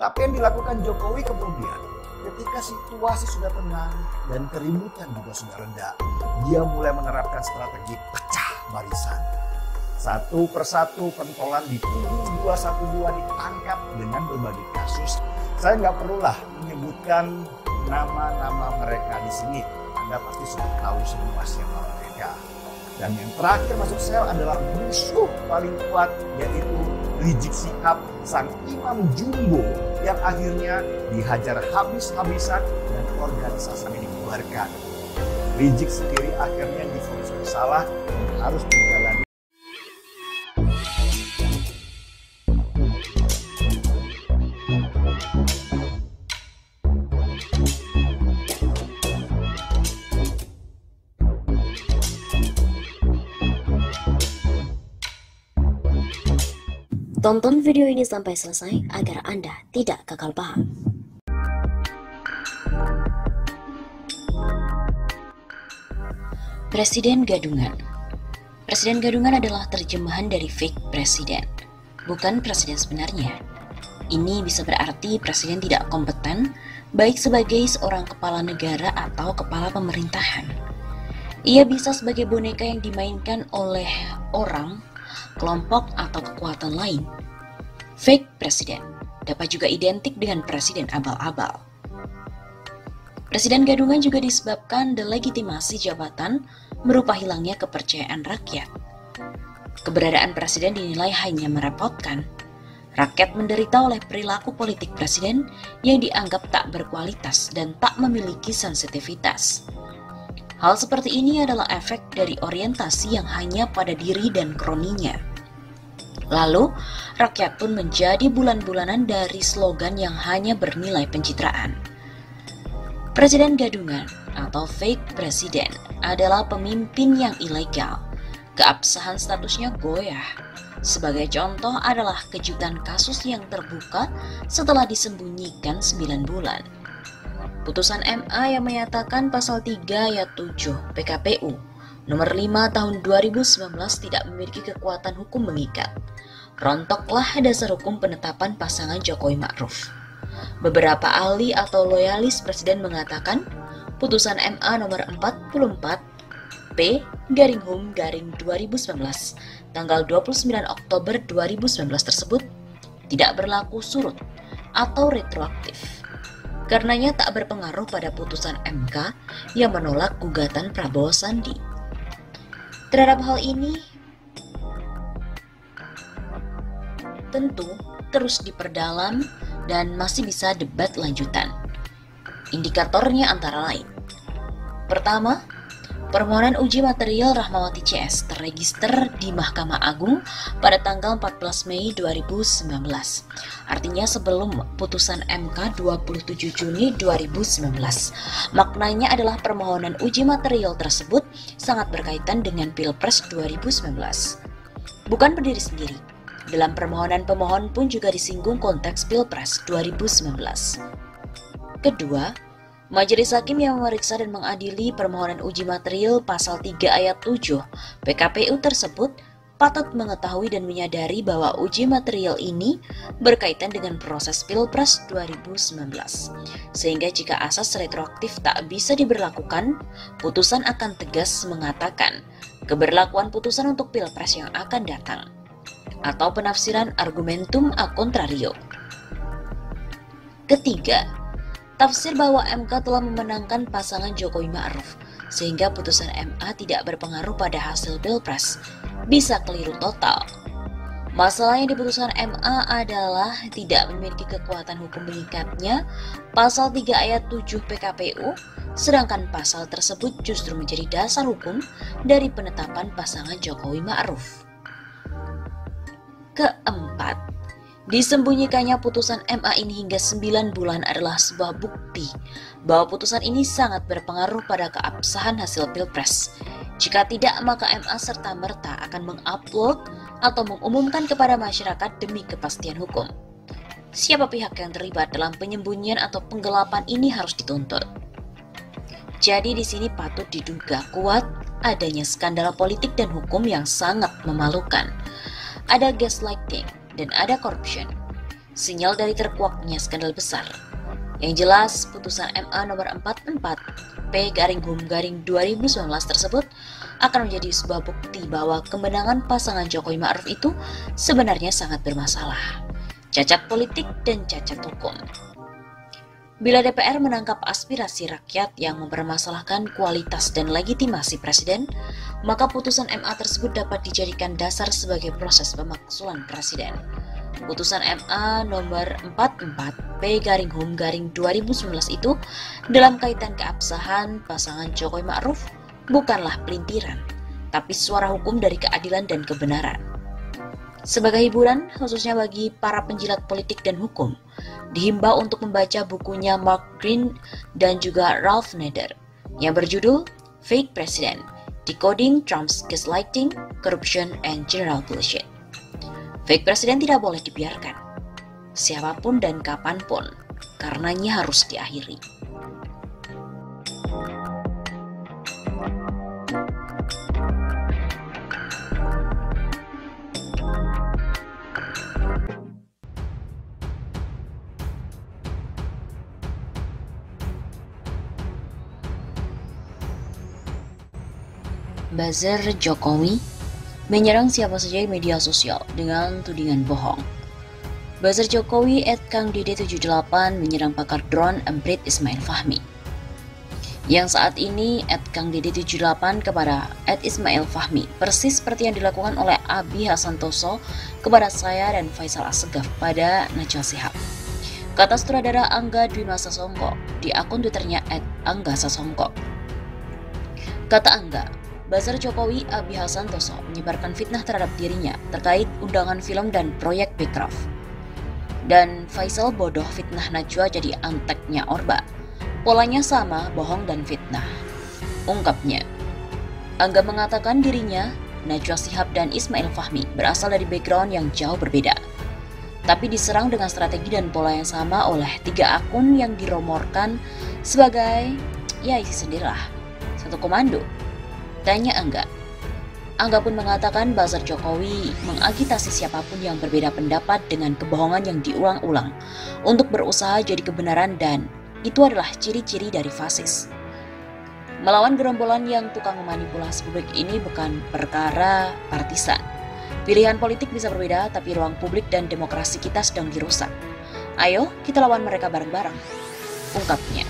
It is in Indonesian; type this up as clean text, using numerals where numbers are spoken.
Tapi yang dilakukan Jokowi kemudian ketika situasi sudah tenang dan keributan juga sudah reda, dia mulai menerapkan strategi pecah barisan. Satu persatu pentolan di kubu 212 ditangkap dengan berbagai kasus. Saya nggak perlulah menyebutkan nama-nama mereka di sini. Anda pasti sudah tahu semua siapa mereka. Dan yang terakhir masuk sel adalah musuh paling kuat, yaitu Rizik Syihab, sang imam jumbo yang akhirnya dihajar habis-habisan dan organisasinya dibubarkan. Rizik sendiri akhirnya divonis bersalah dan harus menjalani Tonton video ini sampai selesai agar Anda tidak gagal paham. Presiden Gadungan. Presiden Gadungan adalah terjemahan dari fake presiden, bukan presiden sebenarnya. Ini bisa berarti presiden tidak kompeten, baik sebagai seorang kepala negara atau kepala pemerintahan. Ia bisa sebagai boneka yang dimainkan oleh orang, kelompok, atau kekuatan lain. Fake presiden dapat juga identik dengan presiden abal-abal. Presiden Gadungan juga disebabkan delegitimasi jabatan berupa hilangnya kepercayaan rakyat. Keberadaan presiden dinilai hanya merepotkan. Rakyat menderita oleh perilaku politik presiden yang dianggap tak berkualitas dan tak memiliki sensitivitas. Hal seperti ini adalah efek dari orientasi yang hanya pada diri dan kroninya. Lalu, rakyat pun menjadi bulan-bulanan dari slogan yang hanya bernilai pencitraan. Presiden Gadungan atau fake presiden adalah pemimpin yang ilegal. Keabsahan statusnya goyah. Sebagai contoh adalah kejutan kasus yang terbuka setelah disembunyikan 9 bulan. Putusan MA yang menyatakan pasal 3 ayat 7 PKPU nomor 5 tahun 2019 tidak memiliki kekuatan hukum mengikat. Rontoklah dasar hukum penetapan pasangan Jokowi Ma'ruf. Beberapa ahli atau loyalis presiden mengatakan putusan MA nomor 44 P/HUM/2019 tanggal 29 Oktober 2019 tersebut tidak berlaku surut atau retroaktif. Karenanya tak berpengaruh pada putusan MK yang menolak gugatan Prabowo Sandi. Terhadap hal ini, tentu terus diperdalam dan masih bisa debat lanjutan. Indikatornya antara lain. Pertama, permohonan uji material Rahmawati CS terregister di Mahkamah Agung pada tanggal 14 Mei 2019. Artinya sebelum putusan MK 27 Juni 2019. Maknanya adalah permohonan uji material tersebut sangat berkaitan dengan Pilpres 2019. Bukan berdiri sendiri. Dalam permohonan pemohon pun juga disinggung konteks Pilpres 2019. Kedua, Majelis Hakim yang memeriksa dan mengadili permohonan uji material pasal 3 ayat 7 PKPU tersebut patut mengetahui dan menyadari bahwa uji material ini berkaitan dengan proses Pilpres 2019. Sehingga jika asas retroaktif tak bisa diberlakukan, putusan akan tegas mengatakan keberlakuan putusan untuk Pilpres yang akan datang, atau penafsiran argumentum a contrario. Ketiga, tafsir bahwa MK telah memenangkan pasangan Jokowi Ma'ruf, sehingga putusan MA tidak berpengaruh pada hasil Pilpres, bisa keliru total. Masalah yang di putusan MA adalah tidak memiliki kekuatan hukum mengikatnya pasal 3 ayat 7 PKPU, sedangkan pasal tersebut justru menjadi dasar hukum dari penetapan pasangan Jokowi Ma'ruf. Keempat, disembunyikannya putusan MA ini hingga 9 bulan adalah sebuah bukti bahwa putusan ini sangat berpengaruh pada keabsahan hasil Pilpres. Jika tidak, maka MA serta-merta akan mengupload atau mengumumkan kepada masyarakat demi kepastian hukum. Siapa pihak yang terlibat dalam penyembunyian atau penggelapan ini harus dituntut. Jadi di sini patut diduga kuat adanya skandal politik dan hukum yang sangat memalukan. Ada gaslighting dan ada corruption. sinyal dari terkuaknya skandal besar. Yang jelas, putusan MA nomor 44P/Hum-2019 tersebut akan menjadi sebuah bukti bahwa kemenangan pasangan Jokowi Ma'ruf itu sebenarnya sangat bermasalah, cacat politik dan cacat hukum. Bila DPR menangkap aspirasi rakyat yang mempermasalahkan kualitas dan legitimasi presiden, maka putusan MA tersebut dapat dijadikan dasar sebagai proses pemakzulan presiden. Putusan MA nomor 44P/Hum-2019 itu dalam kaitan keabsahan pasangan Jokowi Ma'ruf bukanlah pelintiran, tapi suara hukum dari keadilan dan kebenaran. Sebagai hiburan, khususnya bagi para penjilat politik dan hukum, dihimbau untuk membaca bukunya Mark Green dan juga Ralph Nader yang berjudul Fake President: Decoding Trump's Gaslighting, Corruption, and General Bullshit. Fake President tidak boleh dibiarkan, siapapun dan kapanpun, karenanya harus diakhiri. Buzzer Jokowi menyerang siapa saja di media sosial dengan tudingan bohong. Buzzer Jokowi @kangdede78 menyerang pakar drone Emprit Ismail Fahmi. Yang saat ini @kangdede78 kepada @Ismail Fahmi persis seperti yang dilakukan oleh Abi Hasantoso kepada saya dan Faisal Assegaf pada Najwa Shihab. Kata sutradara Angga Dwi Sasongko di akun Twitternya @anggasasongko. Kata Angga, Buzzer Jokowi Abi Hasantoso menyebarkan fitnah terhadap dirinya terkait undangan film dan proyek Bekraf. Dan Faisal bodoh fitnah Najwa jadi anteknya Orba. Polanya sama, bohong dan fitnah, ungkapnya. Angga mengatakan dirinya, Najwa Shihab dan Ismail Fahmi berasal dari background yang jauh berbeda, tapi diserang dengan strategi dan pola yang sama oleh 3 akun yang diromorkan sebagai, ya isi sendirilah, satu komando. Tanya Angga. Angga pun mengatakan Buzzer Jokowi mengagitasi siapapun yang berbeda pendapat dengan kebohongan yang diulang-ulang untuk berusaha jadi kebenaran, dan itu adalah ciri-ciri dari fasis. Melawan gerombolan yang tukang memanipulasi publik ini bukan perkara partisan. Pilihan politik bisa berbeda, tapi ruang publik dan demokrasi kita sedang dirusak. Ayo kita lawan mereka bareng-bareng, ungkapnya.